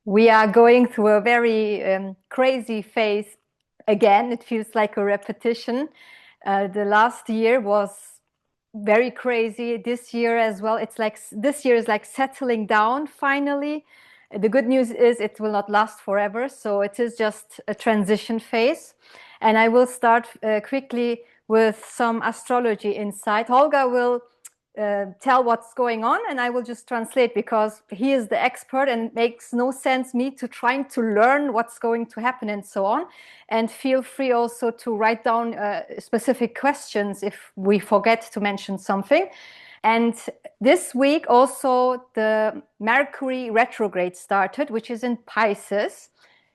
We are going through a very crazy phase again. It feels like a repetition. The last year was very crazy. This year as well. It's like this year is like settling down finally. The good news is it will not last forever. So it is just a transition phase. And I will start quickly with some astrology insight. Holger will tell what's going on, and I will just translate because he is the expert, and it makes no sense me to trying to learn what's going to happen and so on. And feel free also to write down specific questions if we forget to mention something. And this week also the Mercury Retrograde started, which is in Pisces.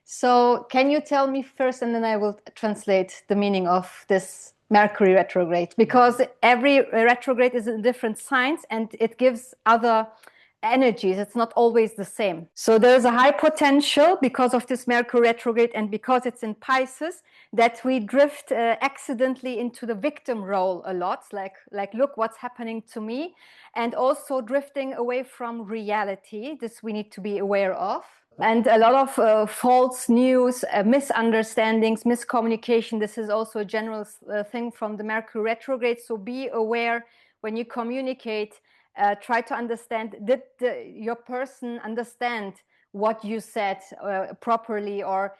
So can you tell me first, and then I will translate the meaning of this Mercury retrograde, because every retrograde is in different signs and it gives other energies. It's not always the same. So there's a high potential because of this Mercury retrograde and because it's in Pisces that we drift accidentally into the victim role a lot, like look what's happening to me, and also drifting away from reality. This we need to be aware of. And a lot of false news, misunderstandings, miscommunication. This is also a general thing from the Mercury retrograde. So be aware when you communicate. Try to understand, did your person understand what you said properly? Or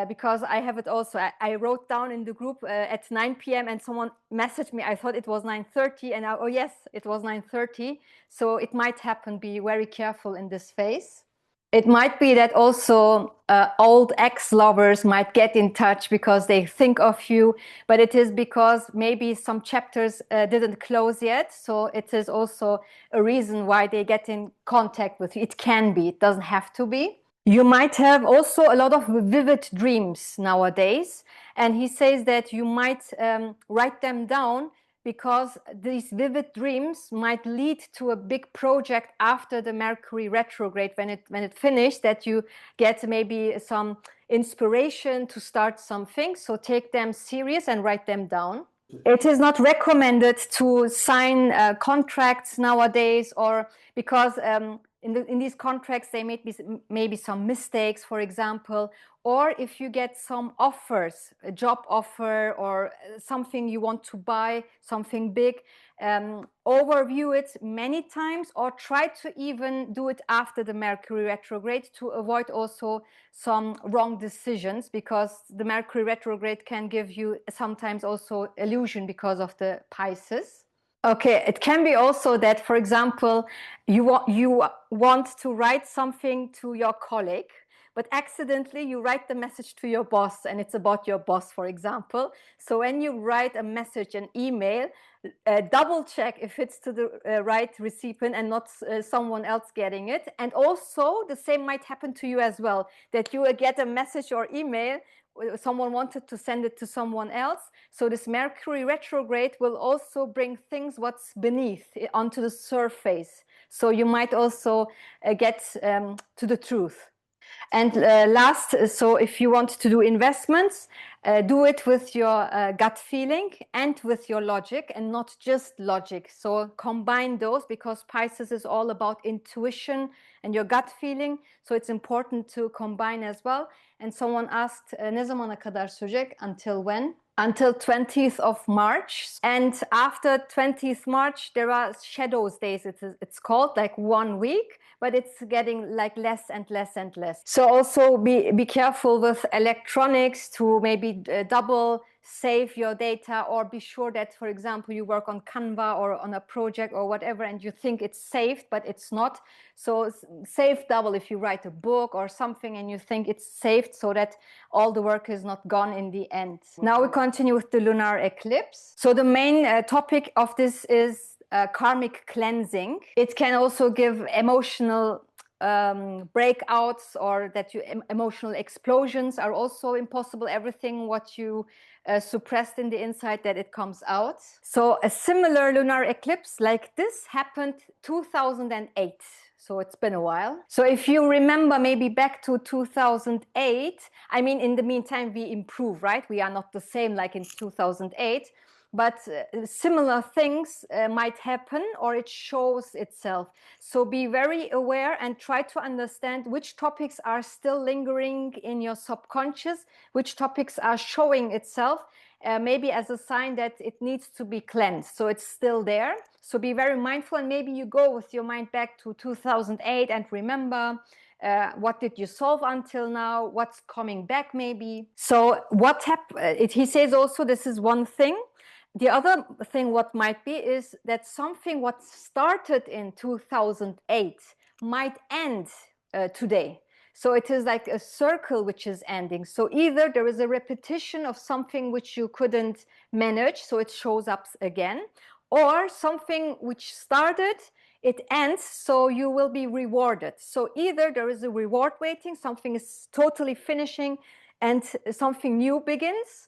because I have it also, I wrote down in the group at 9 p.m. and someone messaged me. I thought it was 9:30, and oh yes, it was 9:30. So it might happen. Be very careful in this phase. It might be that also old ex-lovers might get in touch because they think of you, but it is because maybe some chapters didn't close yet. So it is also a reason why they get in contact with you. It can be, it doesn't have to be. You might have also a lot of vivid dreams nowadays. And he says that you might write them down because these vivid dreams might lead to a big project after the Mercury retrograde when it finished, that you get maybe some inspiration to start something. So take them serious and write them down. It is not recommended to sign contracts nowadays, or because in these contracts they may be maybe some mistakes, for example, or if you get some offers, a job offer or something you want to buy, something big, overview it many times, or try to even do it after the Mercury retrograde to avoid also some wrong decisions, because the Mercury retrograde can give you sometimes also illusion because of the Pisces. Okay, it can be also that, for example, you want to write something to your colleague, but accidentally you write the message to your boss, and it's about your boss, for example. So when you write a message, an email, double check if it's to the right recipient and not someone else getting it. And also the same might happen to you as well, that you get a message or email, someone wanted to send it to someone else. So this Mercury retrograde will also bring things what's beneath onto the surface. So you might also get to the truth. And last, so if you want to do investments, do it with your gut feeling and with your logic, and not just logic. So combine those, because Pisces is all about intuition and your gut feeling. So it's important to combine as well. And someone asked, ne zamana kadar sürecek? Until when? Until 20th of March. And after 20th March, there are shadows days, it's called, like 1 week, but it's getting like less and less and less. So also be careful with electronics, to maybe double save your data, or be sure that, for example, you work on Canva or on a project or whatever, and you think it's saved, but it's not. So save double if you write a book or something and you think it's saved, so that all the work is not gone in the end. Now we continue with the lunar eclipse. So the main topic of this is karmic cleansing. It can also give emotional breakouts, or that emotional explosions are also impossible. Everything what you suppressed in the inside, that it comes out. So a similar lunar eclipse like this happened 2008. So it's been a while. So if you remember maybe back to 2008, I mean, in the meantime, we improve, right? We are not the same like in 2008. but similar things might happen, or it shows itself. So be very aware and try to understand which topics are still lingering in your subconscious, which topics are showing itself, maybe as a sign that it needs to be cleansed. So it's still there. So be very mindful, and maybe you go with your mind back to 2008 and remember what did you solve until now, what's coming back maybe. So what happened, he says also, this is one thing. The other thing what might be is that something what started in 2008 might end today. So it is like a circle which is ending. So either there is a repetition of something which you couldn't manage, so it shows up again, or something which started, it ends, so you will be rewarded. So either there is a reward waiting, something is totally finishing and something new begins,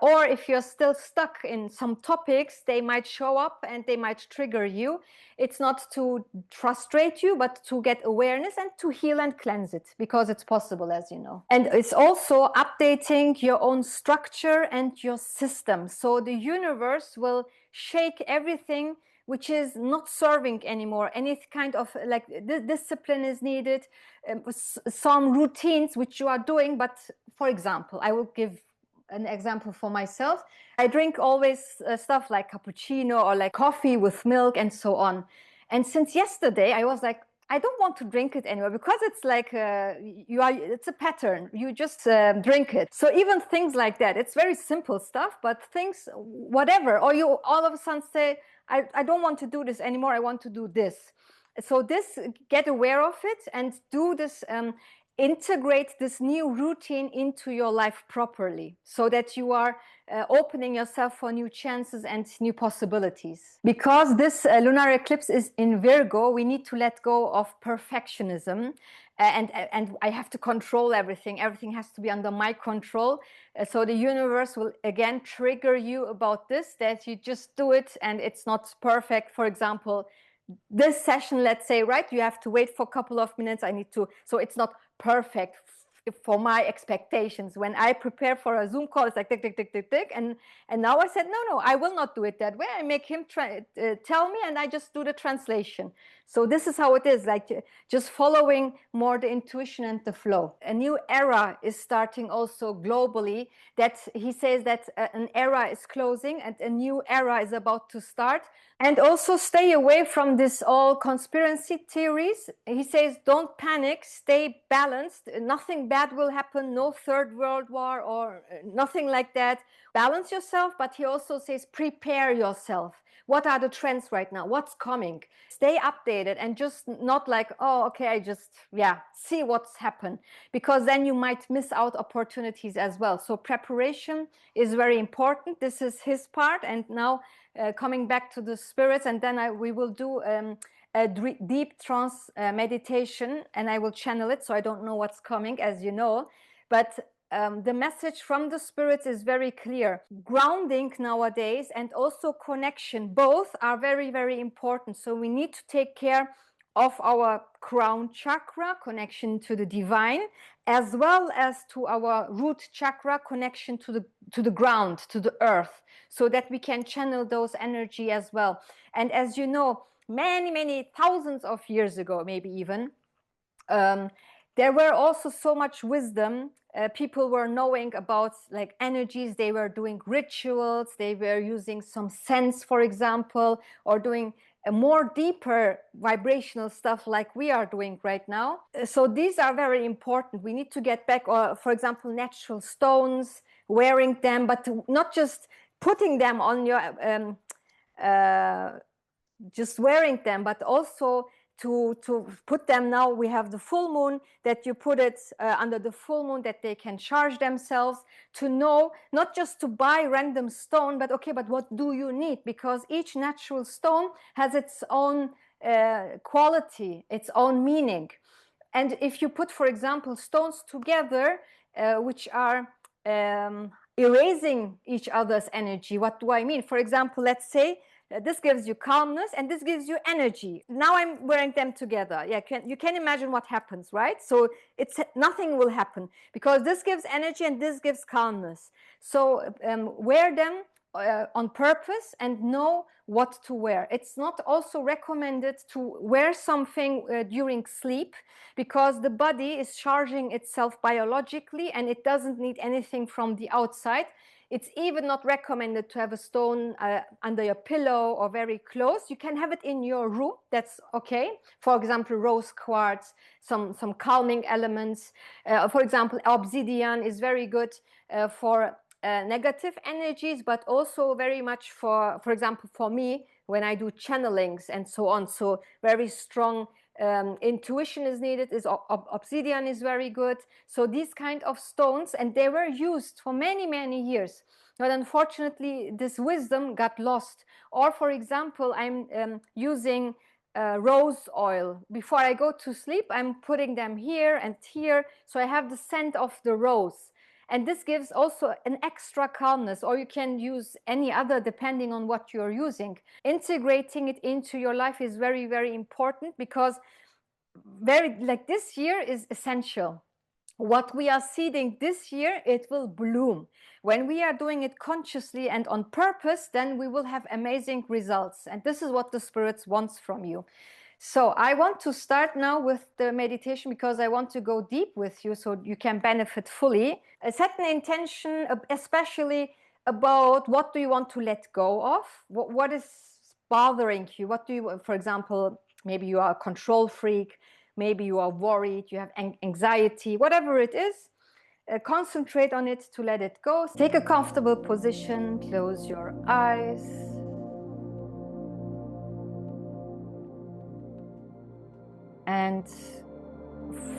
or if you're still stuck in some topics, they might show up and they might trigger you. It's not to frustrate you, but to get awareness and to heal and cleanse it, because it's possible, as you know. And it's also updating your own structure and your system. So the universe will shake everything which is not serving anymore. Any kind of like discipline is needed, some routines which you are doing. But for example, I will give an example for myself. I drink always stuff like cappuccino or like coffee with milk and so on. And since yesterday, I was like, I don't want to drink it anymore, because it's like it's a pattern. You just drink it. So even things like that, it's very simple stuff, but things, whatever, or you all of a sudden say, I don't want to do this anymore. I want to do this. So this, get aware of it and do this, integrate this new routine into your life properly, so that you are opening yourself for new chances and new possibilities. Because this lunar eclipse is in Virgo, we need to let go of perfectionism, and I have to control everything. Everything has to be under my control. So the universe will again trigger you about this, that you just do it and it's not perfect. For example, this session, let's say, right, you have to wait for a couple of minutes. So it's not perfect for my expectations. When I prepare for a Zoom call, it's like tick, tick, tick, tick, tick. And now I said, no, I will not do it that way. I make him tell me, and I just do the translation. So this is how it is, like just following more the intuition and the flow. A new era is starting also globally, that he says that an era is closing and a new era is about to start. And also stay away from this all conspiracy theories. He says, don't panic, stay balanced. Nothing bad will happen, no third world war or nothing like that. Balance yourself, but he also says, prepare yourself. What are the trends right now? What's coming? Stay updated and just not like, oh, okay, I just, see what's happened. Because then you might miss out opportunities as well. So preparation is very important. This is his part. And now coming back to the spirits, and then we will do a deep trance meditation, and I will channel it. So I don't know what's coming, as you know. But the message from the spirits is very clear. Grounding nowadays and also connection, both are very, very important. So we need to take care of our crown chakra, connection to the divine, as well as to our root chakra, connection to the ground, to the earth, so that we can channel those energy as well. And as you know, many, many thousands of years ago, maybe even, there were also so much wisdom. People were knowing about like energies. They were doing rituals. They were using some sense, for example, or doing a more deeper vibrational stuff like we are doing right now. So these are very important. We need to get back, or for example, natural stones, wearing them, but not just putting them on your, just wearing them, but also to put them. Now we have the full moon, that you put it under the full moon, that they can charge themselves, to know, not just to buy random stone, but okay, but what do you need? Because each natural stone has its own quality, its own meaning. And if you put, for example, stones together, which are erasing each other's energy, what do I mean? For example, let's say this gives you calmness and this gives you energy. Now I'm wearing them together. You can imagine what happens, right? So nothing will happen, because this gives energy and this gives calmness. So wear them on purpose and know what to wear. It's not also recommended to wear something during sleep, because the body is charging itself biologically and it doesn't need anything from the outside. It's even not recommended to have a stone under your pillow or very close. You can have it in your room, that's okay. For example, rose quartz, some calming elements. For example, obsidian is very good for negative energies, but also very much for example, for me, when I do channelings and so on. So very strong intuition is needed. Obsidian is very good. So these kind of stones, and they were used for many, many years. But unfortunately, this wisdom got lost. Or for example, I'm using rose oil. Before I go to sleep, I'm putting them here and here. So I have the scent of the rose. And this gives also an extra calmness, or you can use any other depending on what you're using. Integrating it into your life is very, very important, because this year is essential. What we are seeding this year, it will bloom. When we are doing it consciously and on purpose, then we will have amazing results. And this is what the spirits wants from you. So I want to start now with the meditation, because I want to go deep with you so you can benefit fully. Set an intention, especially about what do you want to let go of? What is bothering you? What do you, for example, maybe you are a control freak, maybe you are worried, you have anxiety, whatever it is. Concentrate on it to let it go. Take a comfortable position, close your eyes. And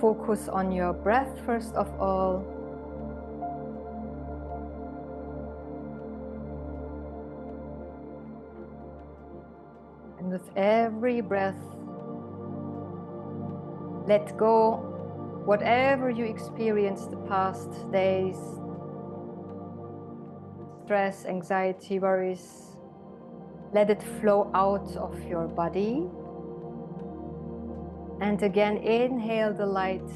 focus on your breath first of all. And with every breath, let go whatever you experienced the past days, stress, anxiety, worries. Let it flow out of your body. And again, inhale the light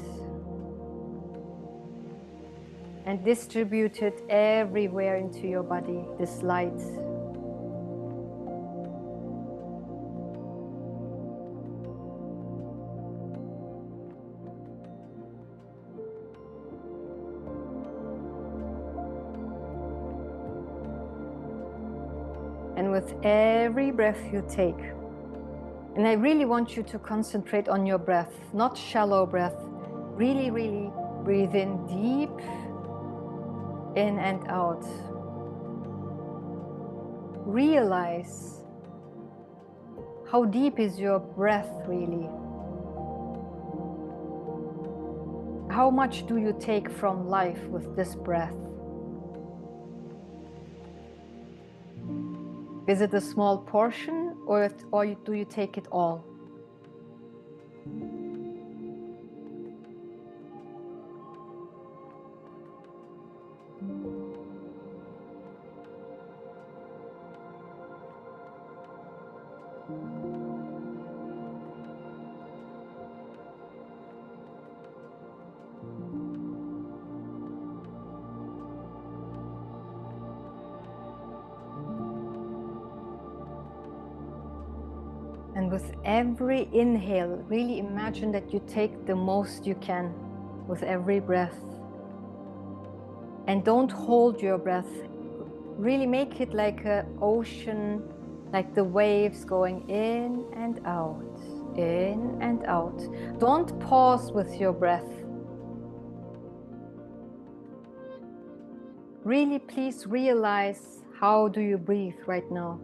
and distribute it everywhere into your body, this light. And with every breath you take, and I really want you to concentrate on your breath, not shallow breath. Really, really breathe in deep, in and out. Realize how deep is your breath really. How much do you take from life with this breath? Is it a small portion, or do you take it all? And with every inhale, really imagine that you take the most you can with every breath. And don't hold your breath. Really make it like an ocean, like the waves going in and out, in and out. Don't pause with your breath. Really, please realize, how do you breathe right now?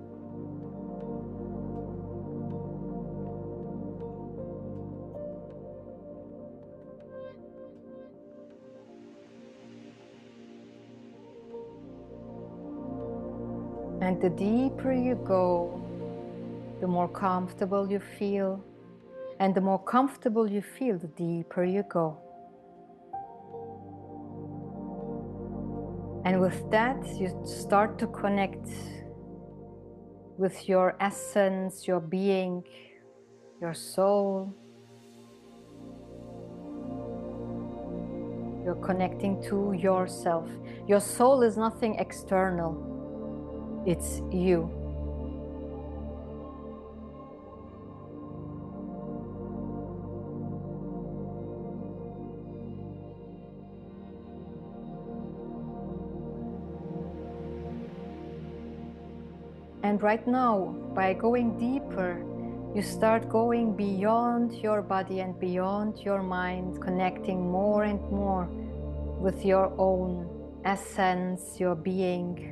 And the deeper you go, the more comfortable you feel. And the more comfortable you feel, the deeper you go. And with that, you start to connect with your essence, your being, your soul. You're connecting to yourself. Your soul is nothing external. It's you. And right now, by going deeper, you start going beyond your body and beyond your mind, connecting more and more with your own essence, your being.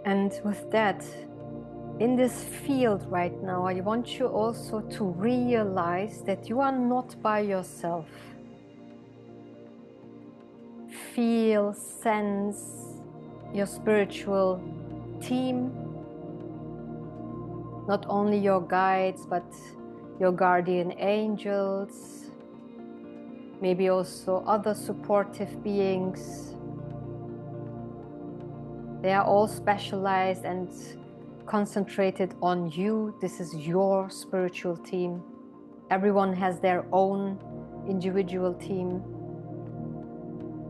And with that, in this field right now, I want you also to realize that you are not by yourself. Feel, sense your spiritual team, not only your guides, but your guardian angels, maybe also other supportive beings. They are all specialized and concentrated on you. This is your spiritual team. Everyone has their own individual team.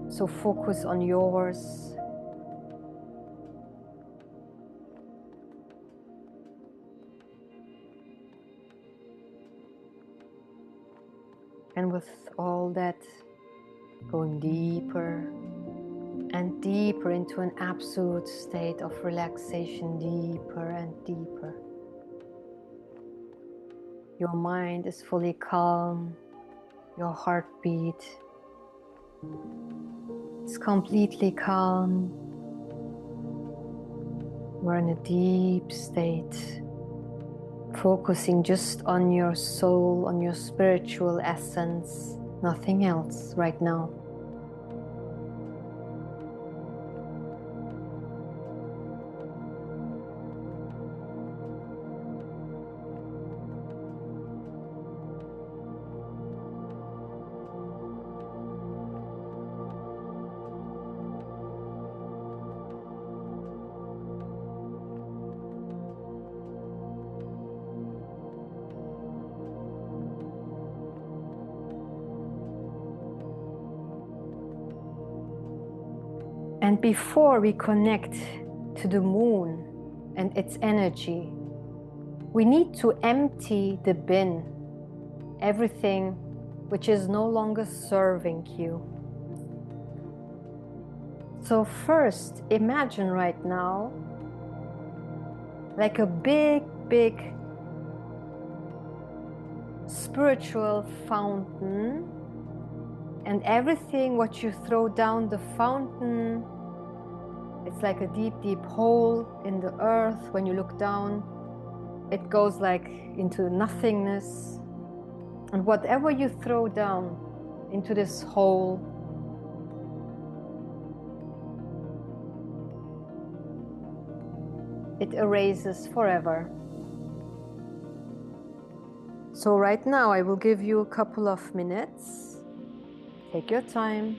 So focus on yours. And with all that, going deeper and deeper into an absolute state of relaxation, deeper and deeper. Your mind is fully calm, your heartbeat is completely calm. We're in a deep state, focusing just on your soul, on your spiritual essence, nothing else right now. And before we connect to the moon and its energy, we need to empty the bin, everything which is no longer serving you. So first, imagine right now like a big, big spiritual fountain, and everything what you throw down the fountain, it's like a deep, deep hole in the earth. When you look down, it goes like into nothingness. And whatever you throw down into this hole, it erases forever. So right now I will give you a couple of minutes. Take your time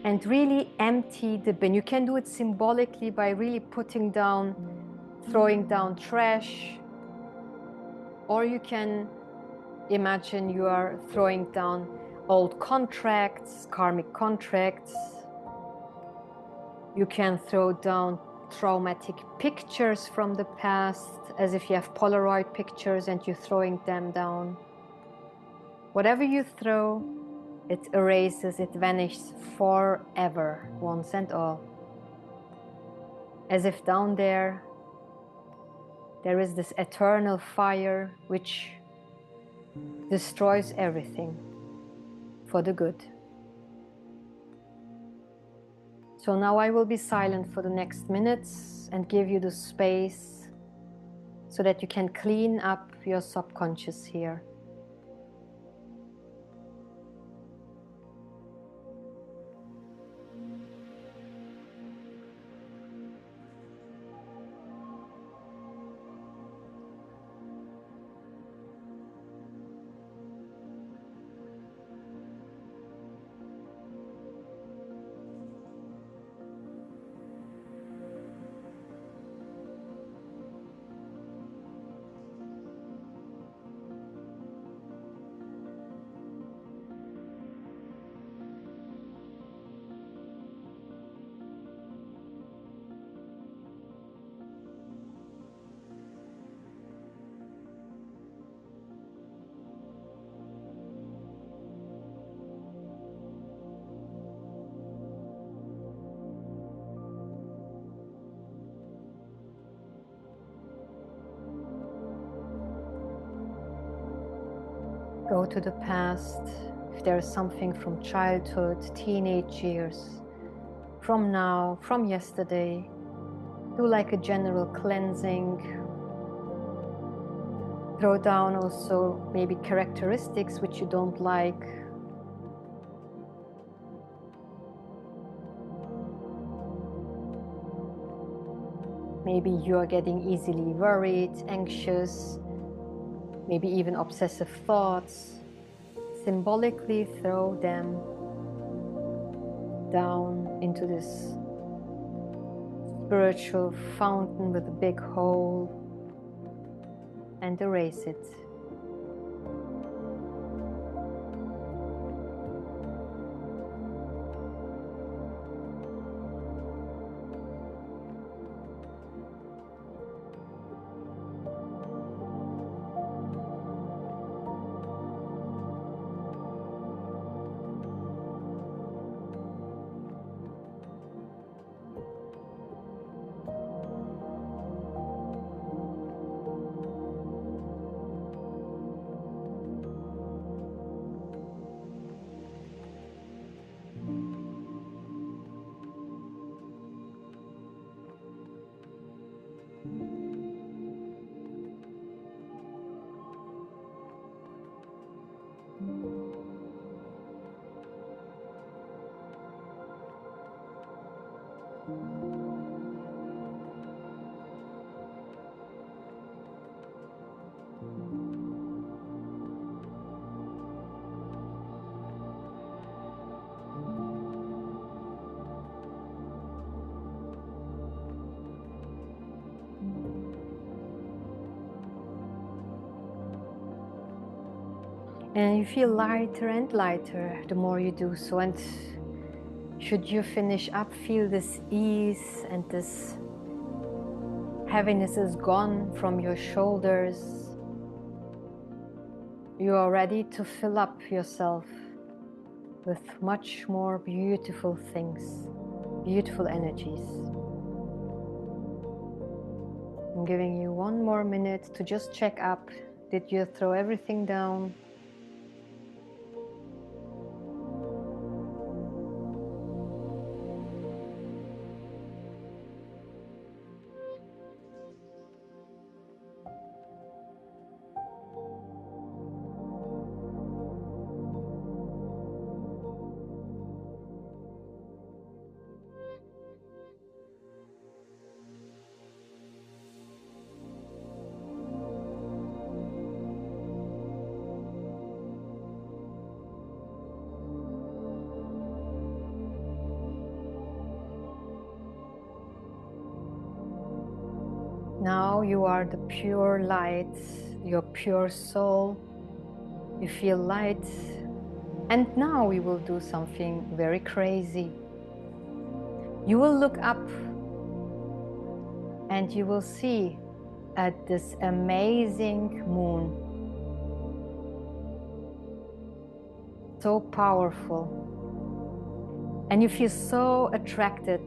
and really empty the bin. You can do it symbolically by really throwing down trash, or you can imagine you are throwing down old contracts, karmic contracts. You can throw down traumatic pictures from the past, as if you have Polaroid pictures and you're throwing them down. Whatever you throw, it erases, it vanishes forever, once and all. As if down there is this eternal fire which destroys everything for the good. So now I will be silent for the next minutes and give you the space so that you can clean up your subconscious here. Go to the past. If there is something from childhood, teenage years, from now, from yesterday, do like a general cleansing. Throw down also maybe characteristics which you don't like. Maybe you are getting easily worried, anxious, maybe even obsessive thoughts. Symbolically throw them down into this spiritual fountain with a big hole and erase it. And you feel lighter and lighter the more you do so. And should you finish up, feel this ease and this heaviness is gone from your shoulders. You are ready to fill up yourself with much more beautiful things, beautiful energies. I'm giving you 1 more minute to just check up. Did you throw everything down? Now you are the pure light, your pure soul. You feel light. And now we will do something very crazy. You will look up and you will see at this amazing moon. So powerful. And you feel so attracted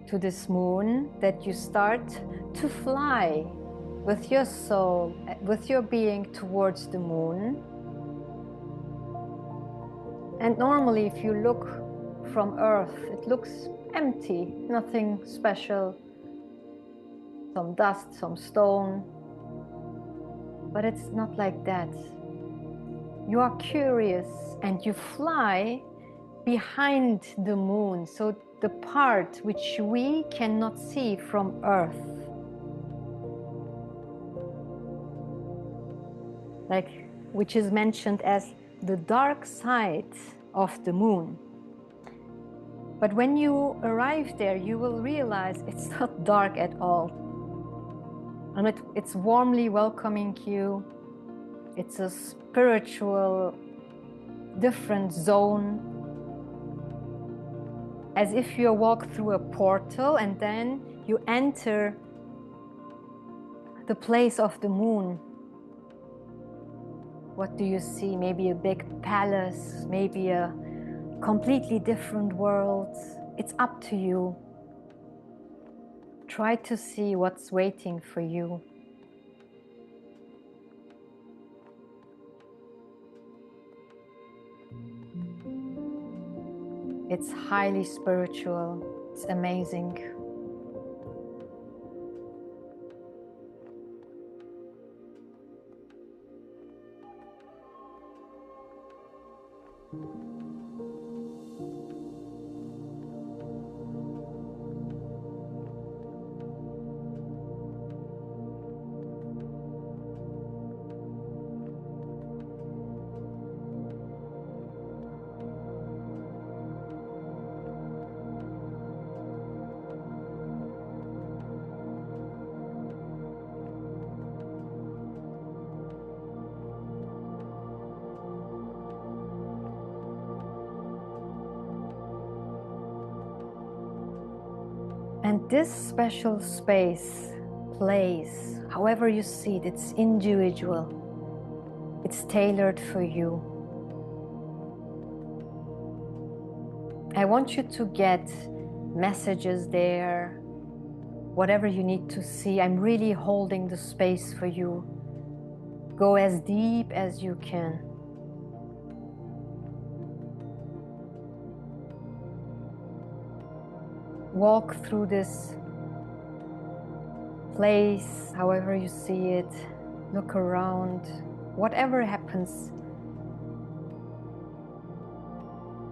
to this moon that you start to fly with your soul, with your being towards the moon. And normally if you look from Earth, it looks empty, nothing special, some dust, some stone. But it's not like that. You are curious and you fly behind the moon, so the part which we cannot see from Earth. Like, which is mentioned as the dark side of the moon. But when you arrive there, you will realize it's not dark at all. And it's warmly welcoming you. It's a spiritual, different zone. As if you walk through a portal and then you enter the place of the moon. What do you see? Maybe a big palace, maybe a completely different world. It's up to you. Try to see what's waiting for you. It's highly spiritual. It's amazing. And this special space, place, however you see it, it's individual. It's tailored for you. I want you to get messages there, whatever you need to see. I'm really holding the space for you. Go as deep as you can. Walk through this place, however you see it. Look around. Whatever happens.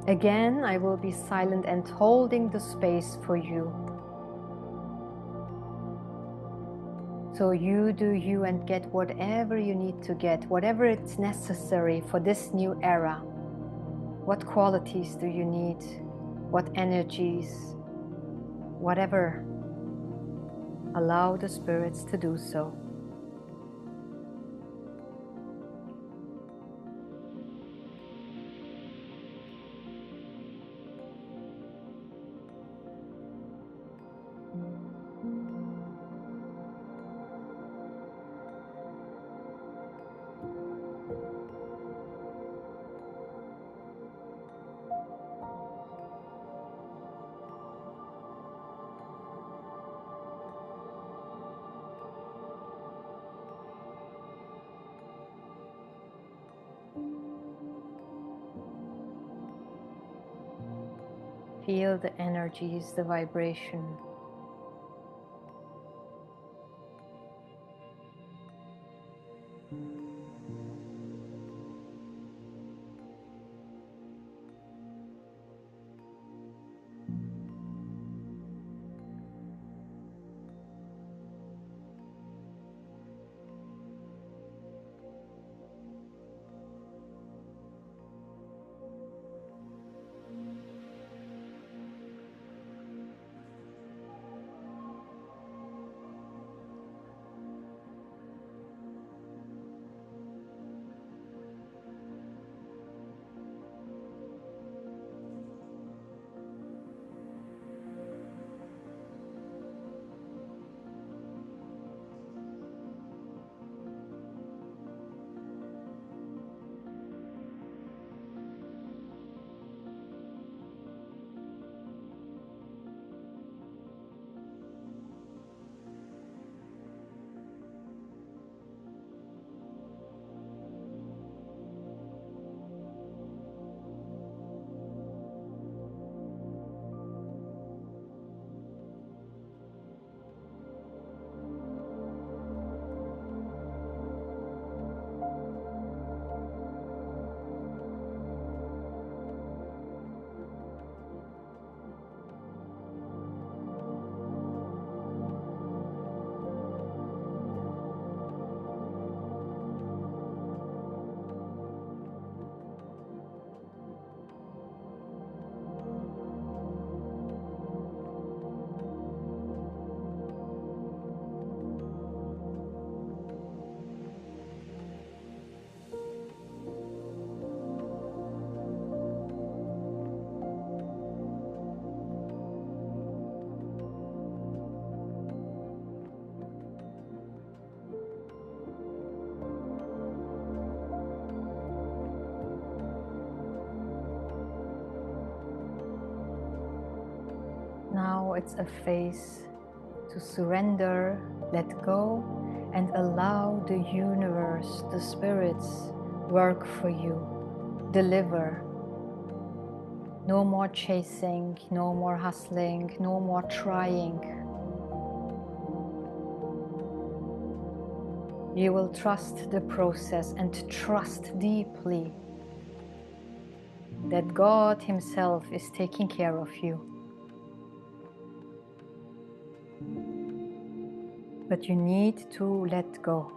Again, I will be silent and holding the space for you. So you do you and get whatever you need to get, whatever it's necessary for this new era. What qualities do you need? What energies? Whatever. Allow the spirits to do so. Feel the energies, the vibration. Now it's a phase to surrender, let go, and allow the universe, the spirits, work for you, deliver. No more chasing, no more hustling, no more trying. You will trust the process and trust deeply that God Himself is taking care of you. But you need to let go.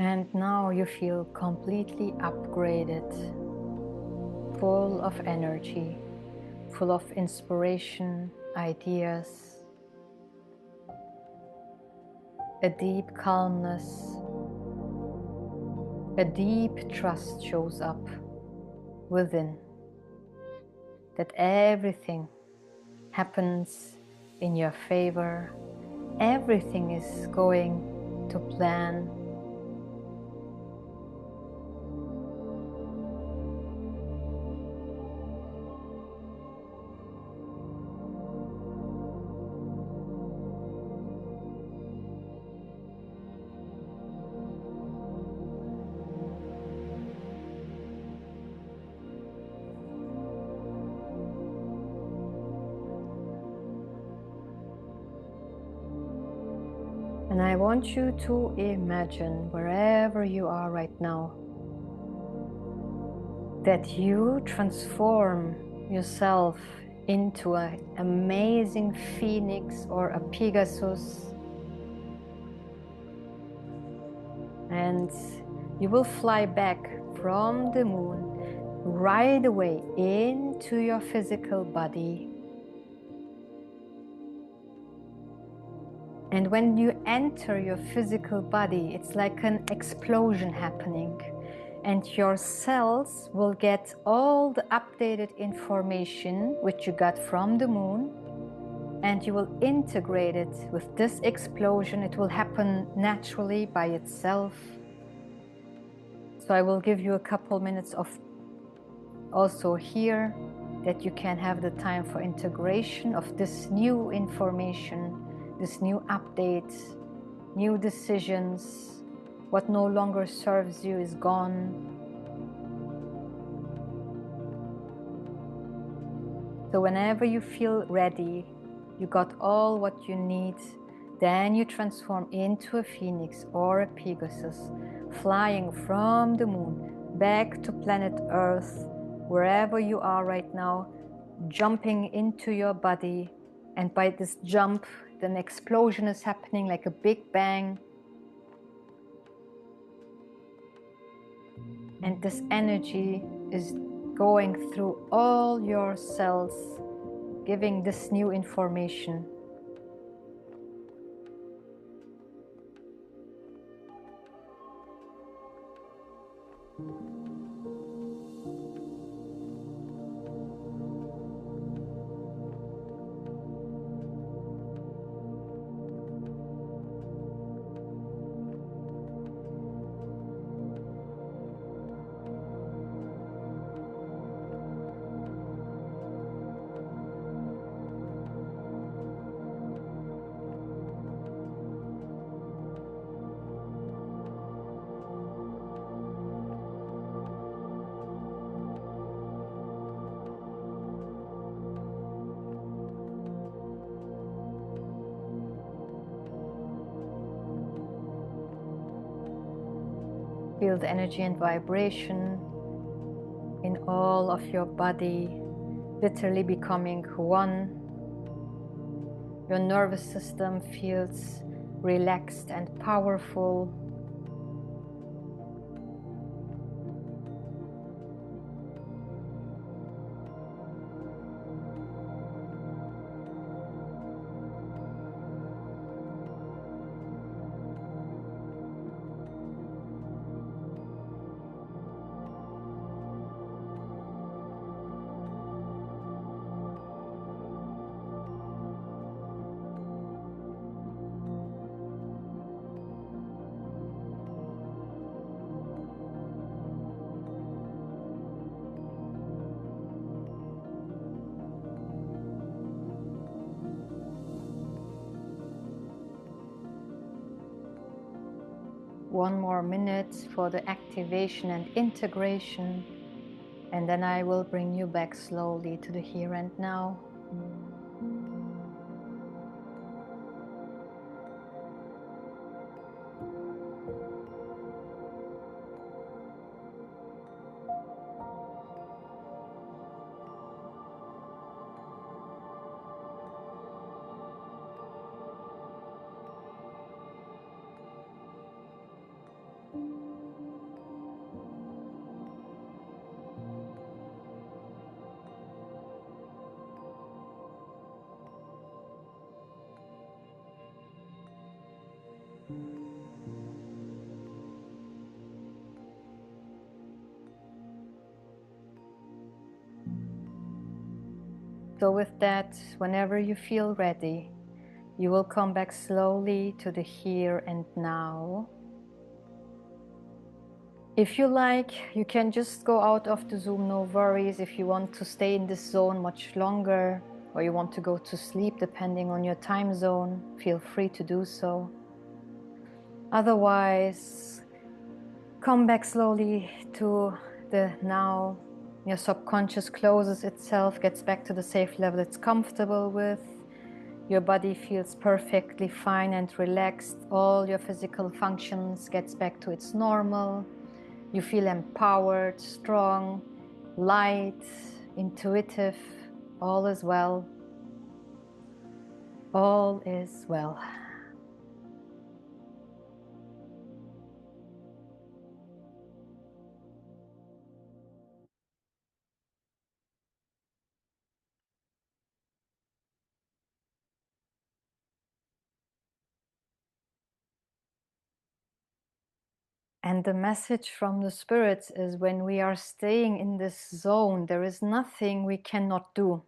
And now you feel completely upgraded, full of energy, full of inspiration, ideas, a deep calmness, a deep trust shows up within, that everything happens in your favor, everything is going to plan. And I want you to imagine, wherever you are right now, that you transform yourself into an amazing phoenix or a Pegasus, and you will fly back from the moon right away into your physical body. And when you enter your physical body, it's like an explosion happening, and your cells will get all the updated information which you got from the moon, and you will integrate it with this explosion. It will happen naturally by itself. So I will give you a couple minutes of also here that you can have the time for integration of this new information, this new update, new decisions. What no longer serves you is gone. So whenever you feel ready, you got all what you need, then you transform into a phoenix or a Pegasus, flying from the moon back to planet Earth, wherever you are right now, jumping into your body. And by this jump, an explosion is happening, like a big bang. And this energy is going through all your cells, giving this new information. Feel the energy and vibration in all of your body, literally becoming one. Your nervous system feels relaxed and powerful. One more minute for the activation and integration, and then I will bring you back slowly to the here and now. So with that, whenever you feel ready, you will come back slowly to the here and now. If you like, you can just go out of the Zoom, no worries. If you want to stay in this zone much longer, or you want to go to sleep depending on your time zone, feel free to do so. Otherwise, come back slowly to the now. Your subconscious closes itself, gets back to the safe level it's comfortable with. Your body feels perfectly fine and relaxed. All your physical functions gets back to its normal. You feel empowered, strong, light, intuitive. All is well. All is well. And the message from the spirits is, when we are staying in this zone, there is nothing we cannot do.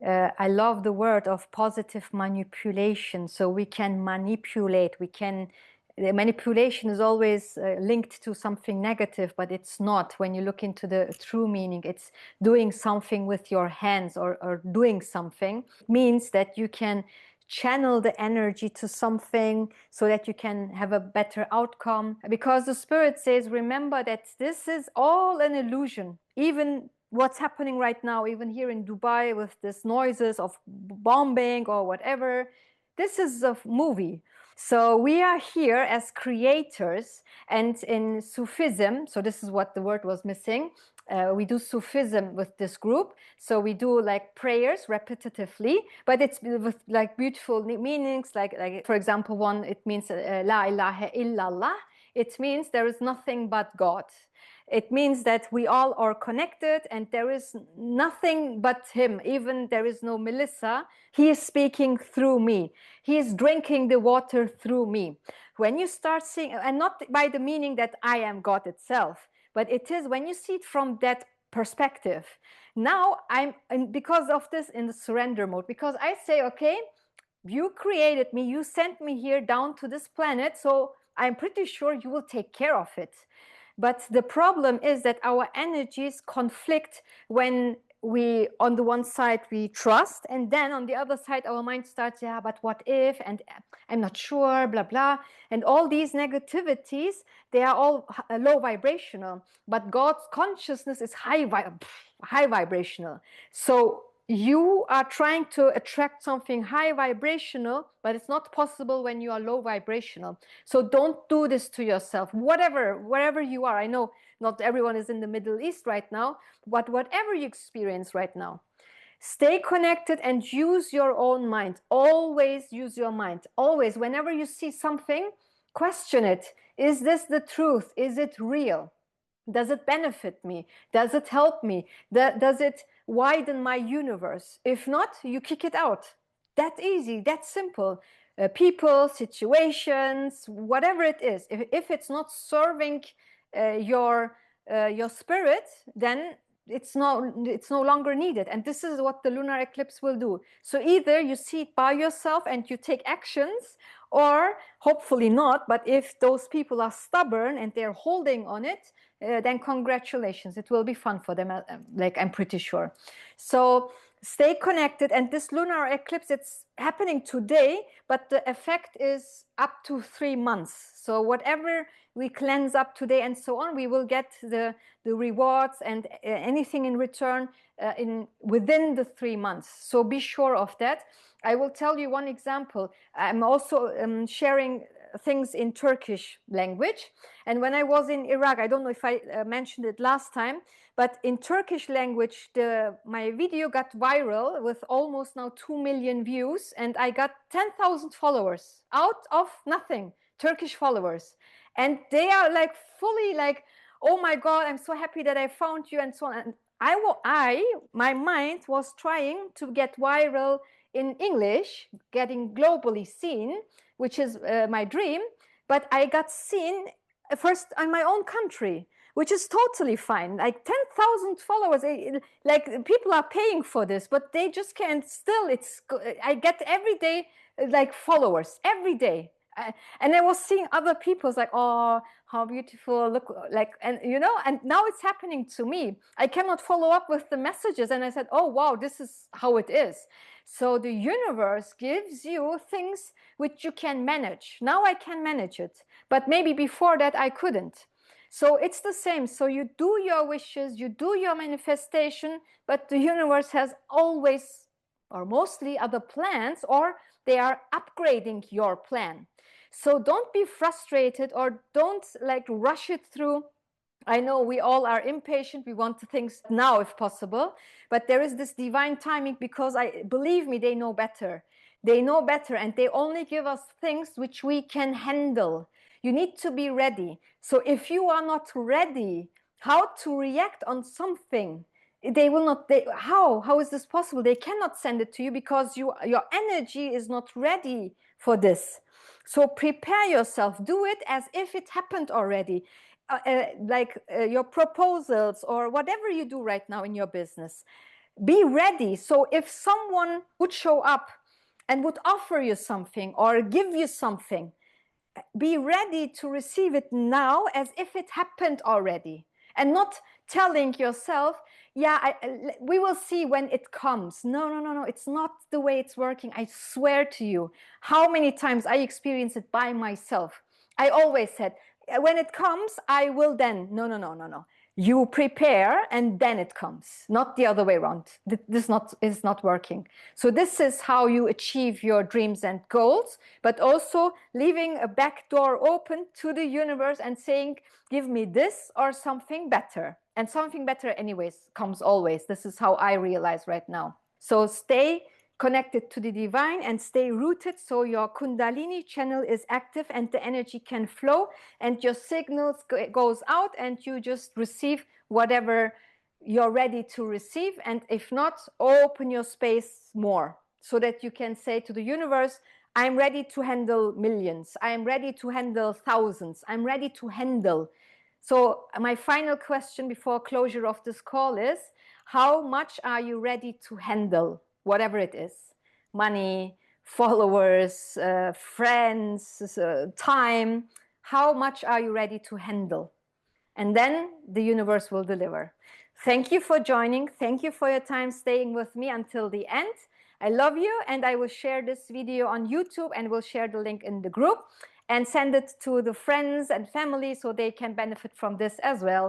I love the word of positive manipulation. So we can manipulate, the manipulation is always linked to something negative, but it's not. When you look into the true meaning, it's doing something with your hands, or doing something. It means that you can channel the energy to something so that you can have a better outcome. Because the spirit says, remember that this is all an illusion. Even what's happening right now, even here in Dubai with these noises of bombing or whatever, this is a movie. So we are here as creators. And in Sufism, so this is what the word was missing, we do Sufism with this group. So we do like prayers repetitively, but it's with like beautiful meanings. Like for example, one, it means La ilaha illallah. It means there is nothing but God. It means that we all are connected and there is nothing but him. Even there is no Melissa. He is speaking through me. He is drinking the water through me. When you start seeing, and not by the meaning that I am God itself, but it is when you see it from that perspective. Now I'm, and because of this, in the surrender mode, because I say, okay, you created me, you sent me here down to this planet, so I'm pretty sure you will take care of it. But the problem is that our energies conflict when we, on the one side, we trust, and then on the other side, our mind starts, yeah, but what if, and I'm not sure, blah, blah. And all these negativities, they are all low vibrational, but God's consciousness is high vibrational. So you are trying to attract something high vibrational, but it's not possible when you are low vibrational. So don't do this to yourself, wherever you are. I know not everyone is in the Middle East right now, but whatever you experience right now, stay connected and use your own mind. Always use your mind. Always, whenever you see something, question it. Is this the truth? Is it real? Does it benefit me? Does it help me? Does it widen my universe? If not, you kick it out. That easy, that simple. People, situations, whatever it is. If it's not serving your spirit, then it's no longer needed. And this is what the lunar eclipse will do. So either you see it by yourself and you take actions, or hopefully not, but if those people are stubborn and they're holding on it, then congratulations, it will be fun for them, like I'm pretty sure. So stay connected. And this lunar eclipse, it's happening today, but the effect is up to 3 months. So whatever we cleanse up today and so on, we will get the rewards and anything in return within the 3 months. So be sure of that. I will tell you one example. I'm also sharing things in Turkish language. And when I was in Iraq, I don't know if I mentioned it last time, but in Turkish language, my video got viral with almost now 2 million views, and I got 10,000 followers out of nothing, Turkish followers. And they are like fully like, oh my God, I'm so happy that I found you and so on. And my mind was trying to get viral in English, getting globally seen, which is my dream. But I got seen first in my own country, which is totally fine. Like 10,000 followers, like people are paying for this, but they just can't. Still, I get every day like followers every day. And I was seeing other people's like, oh, how beautiful, look, like, and and now it's happening to me. I cannot follow up with the messages. And I said, oh, wow, this is how it is. So the universe gives you things which you can manage. Now I can manage it, but maybe before that I couldn't. So it's the same. So you do your wishes, you do your manifestation, but the universe has always or mostly other plans, or they are upgrading your plan. So don't be frustrated or don't like rush it through. I know we all are impatient. We want things now if possible, but there is this divine timing because believe me, they know better. They know better, and they only give us things which we can handle. You need to be ready. So if you are not ready, how to react on something, they will not. How is this possible? They cannot send it to you because your energy is not ready for this. So prepare yourself. Do it as if it happened already. Your proposals or whatever you do right now in your business, be ready. So if someone would show up and would offer you something or give you something, be ready to receive it now as if it happened already, and not telling yourself, yeah, we will see when it comes. No, it's not the way it's working. I swear to you, how many times I experienced it by myself. I always said, when it comes, I will then. No. You prepare and then it comes, not the other way around. This is not working. So this is how you achieve your dreams and goals, but also leaving a back door open to the universe and saying, give me this or something better. And something better anyways comes always. This is how I realize right now. So stay connected to the divine and stay rooted so your Kundalini channel is active and the energy can flow and your signals goes out and you just receive whatever you're ready to receive. And if not, open your space more so that you can say to the universe, I'm ready to handle millions. I'm ready to handle thousands. I'm ready to handle. So my final question before closure of this call is, how much are you ready to handle? Whatever it is, money, followers, friends, time, how much are you ready to handle? And then the universe will deliver. Thank you for joining. Thank you for your time staying with me until the end. I love you, and I will share this video on YouTube and will share the link in the group and send it to the friends and family so they can benefit from this as well.